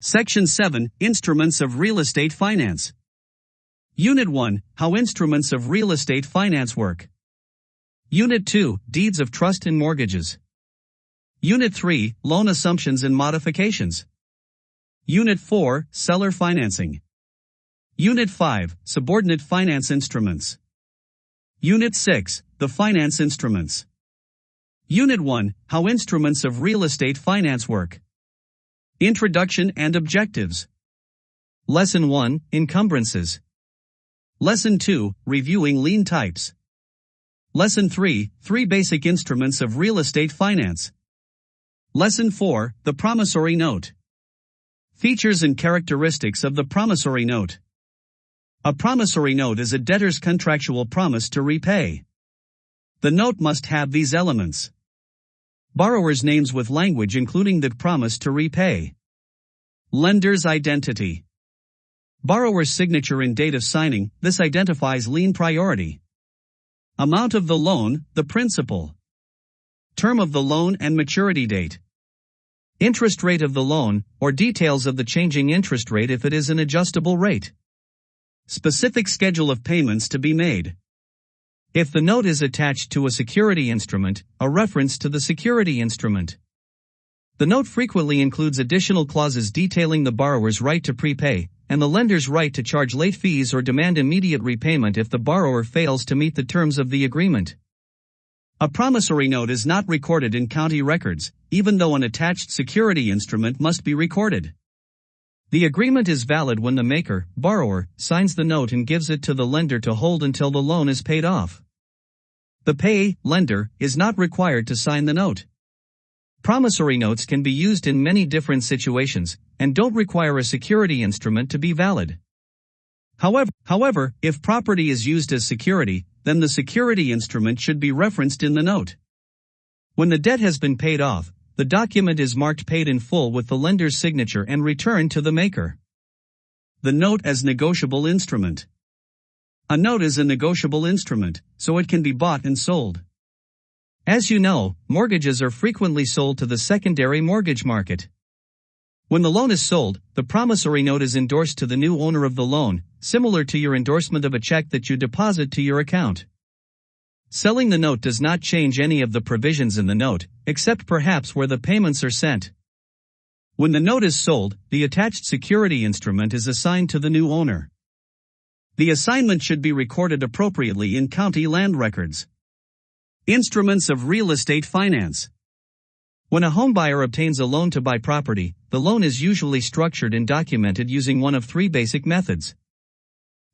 Section 7, Instruments of Real Estate Finance. Unit 1, How Instruments of Real Estate Finance Work. Unit 2, Deeds of Trust and Mortgages. Unit 3, Loan Assumptions and Modifications. Unit 4, Seller Financing. Unit 5, Subordinate Finance Instruments. Unit 6, The Finance Instruments. Unit 1, How Instruments of Real Estate Finance Work. Introduction and Objectives. Lesson 1, Encumbrances. Lesson 2, Reviewing Lien Types. Lesson 3, 3 Basic Instruments of Real Estate Finance. Lesson 4, The Promissory Note. Features and characteristics of the promissory note. A promissory note is a debtor's contractual promise to repay. The note must have these elements: borrower's names with language including the promise to repay. Lender's identity. Borrower's signature and date of signing, this identifies lien priority. Amount of the loan, the principal. Term of the loan and maturity date. Interest rate of the loan, or details of the changing interest rate if it is an adjustable rate. Specific schedule of payments to be made. If the note is attached to a security instrument, a reference to the security instrument. The note frequently includes additional clauses detailing the borrower's right to prepay, and the lender's right to charge late fees or demand immediate repayment if the borrower fails to meet the terms of the agreement. A promissory note is not recorded in county records, even though an attached security instrument must be recorded. The agreement is valid when the maker, borrower, signs the note and gives it to the lender to hold until the loan is paid off. The payee, lender, is not required to sign the note. Promissory notes can be used in many different situations, and don't require a security instrument to be valid. However, if property is used as security, then the security instrument should be referenced in the note. When the debt has been paid off, the document is marked paid in full with the lender's signature and returned to the maker. The note as negotiable instrument. A note is a negotiable instrument, so it can be bought and sold. As you know, mortgages are frequently sold to the secondary mortgage market. When the loan is sold, the promissory note is endorsed to the new owner of the loan, similar to your endorsement of a check that you deposit to your account. Selling the note does not change any of the provisions in the note, except perhaps where the payments are sent. When the note is sold, the attached security instrument is assigned to the new owner. The assignment should be recorded appropriately in county land records. Instruments of Real Estate Finance. When a homebuyer obtains a loan to buy property, the loan is usually structured and documented using one of 3 basic methods.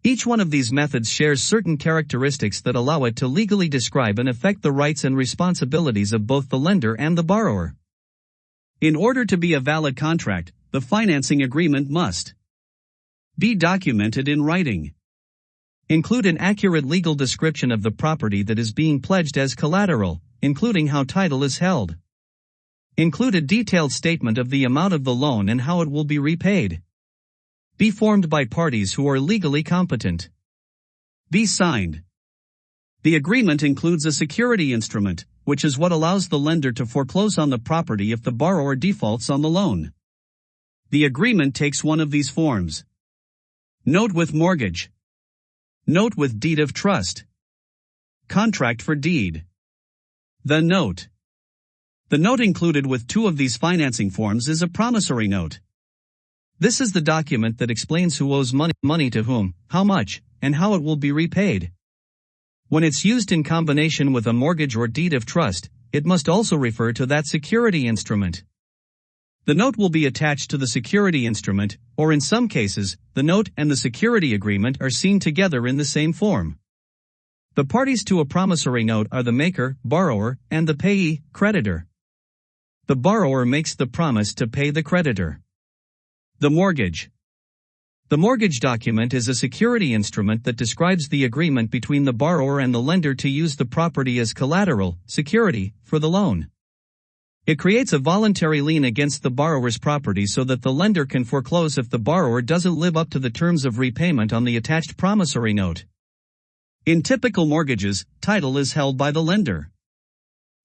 Each one of these methods shares certain characteristics that allow it to legally describe and affect the rights and responsibilities of both the lender and the borrower. In order to be a valid contract, the financing agreement must be documented in writing. Include an accurate legal description of the property that is being pledged as collateral, including how title is held. Include a detailed statement of the amount of the loan and how it will be repaid. Be formed by parties who are legally competent. Be signed. The agreement includes a security instrument, which is what allows the lender to foreclose on the property if the borrower defaults on the loan. The agreement takes one of these forms: note with mortgage, note with deed of trust, contract for deed. The note. The note included with 2 of these financing forms is a promissory note. This is the document that explains who owes money to whom, how much, and how it will be repaid. When it's used in combination with a mortgage or deed of trust, it must also refer to that security instrument. The note will be attached to the security instrument, or in some cases, the note and the security agreement are seen together in the same form. The parties to a promissory note are the maker, borrower, and the payee, creditor. The borrower makes the promise to pay the creditor. The mortgage. The mortgage document is a security instrument that describes the agreement between the borrower and the lender to use the property as collateral, security, for the loan. It creates a voluntary lien against the borrower's property so that the lender can foreclose if the borrower doesn't live up to the terms of repayment on the attached promissory note. In typical mortgages, title is held by the lender.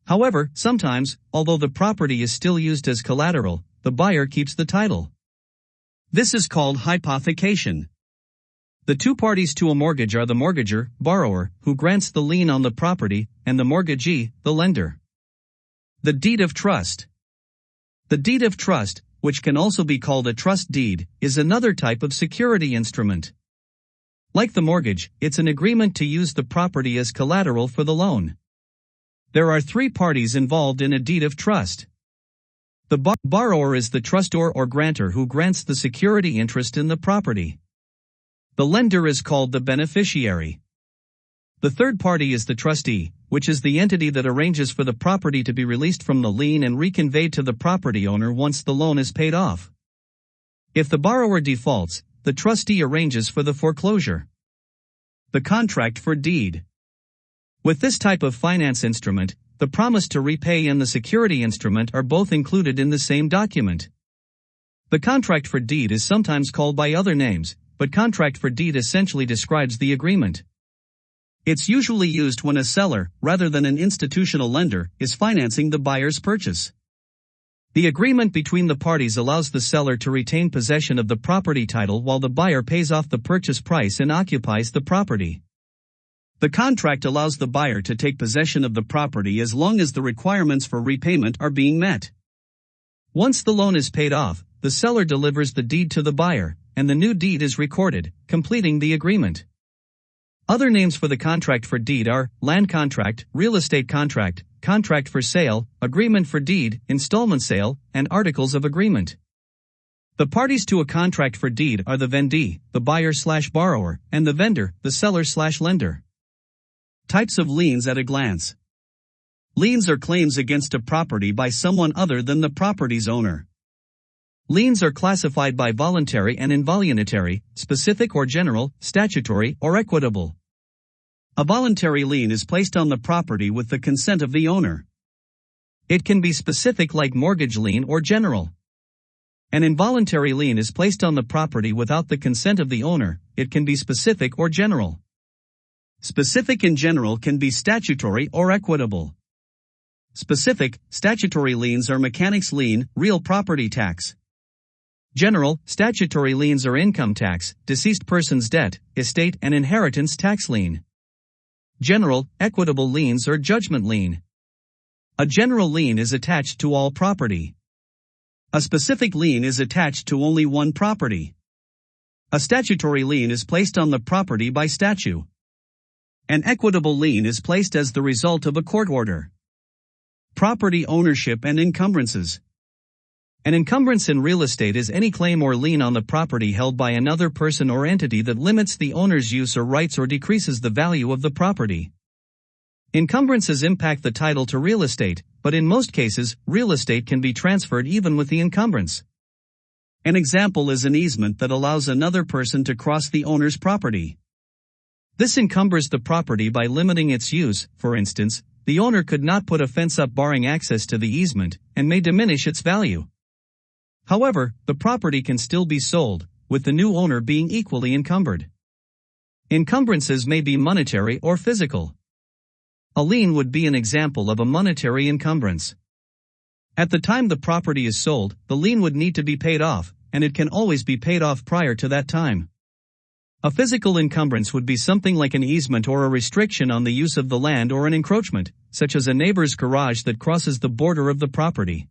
However, sometimes, although the property is still used as collateral, the buyer keeps the title. This is called hypothecation. The two parties to a mortgage are the mortgager, borrower, who grants the lien on the property, and the mortgagee, the lender. The deed of trust. The deed of trust, which can also be called a trust deed, is another type of security instrument. Like the mortgage, it's an agreement to use the property as collateral for the loan. There are three parties involved in a deed of trust. The borrower is the trustor or grantor who grants the security interest in the property. The lender is called the beneficiary. The third party is the trustee, which is the entity that arranges for the property to be released from the lien and reconveyed to the property owner once the loan is paid off. If the borrower defaults, the trustee arranges for the foreclosure. The contract for deed. With this type of finance instrument, the promise to repay and the security instrument are both included in the same document. The contract for deed is sometimes called by other names, but contract for deed essentially describes the agreement. It's usually used when a seller, rather than an institutional lender, is financing the buyer's purchase. The agreement between the parties allows the seller to retain possession of the property title while the buyer pays off the purchase price and occupies the property. The contract allows the buyer to take possession of the property as long as the requirements for repayment are being met. Once the loan is paid off, the seller delivers the deed to the buyer, and the new deed is recorded, completing the agreement. Other names for the contract for deed are land contract, real estate contract, contract for sale, agreement for deed, installment sale, and articles of agreement. The parties to a contract for deed are the vendee, the buyer/borrower, and the vendor, the seller/lender. Types of liens at a glance. Liens are claims against a property by someone other than the property's owner. Liens are classified by voluntary and involuntary, specific or general, statutory or equitable. A voluntary lien is placed on the property with the consent of the owner. It can be specific like mortgage lien or general. An involuntary lien is placed on the property without the consent of the owner. It can be specific or general. Specific and general can be statutory or equitable. Specific, statutory liens are mechanics lien, real property tax. General, statutory liens are income tax, deceased person's debt, estate and inheritance tax lien. General, equitable liens are judgment lien. A general lien is attached to all property. A specific lien is attached to only one property. A statutory lien is placed on the property by statute. An equitable lien is placed as the result of a court order. Property ownership and encumbrances. An encumbrance in real estate is any claim or lien on the property held by another person or entity that limits the owner's use or rights or decreases the value of the property. Encumbrances impact the title to real estate, but in most cases, real estate can be transferred even with the encumbrance. An example is an easement that allows another person to cross the owner's property. This encumbers the property by limiting its use. For instance, the owner could not put a fence up barring access to the easement, and may diminish its value. However, the property can still be sold, with the new owner being equally encumbered. Encumbrances may be monetary or physical. A lien would be an example of a monetary encumbrance. At the time the property is sold, the lien would need to be paid off, and it can always be paid off prior to that time. A physical encumbrance would be something like an easement or a restriction on the use of the land or an encroachment, such as a neighbor's garage that crosses the border of the property.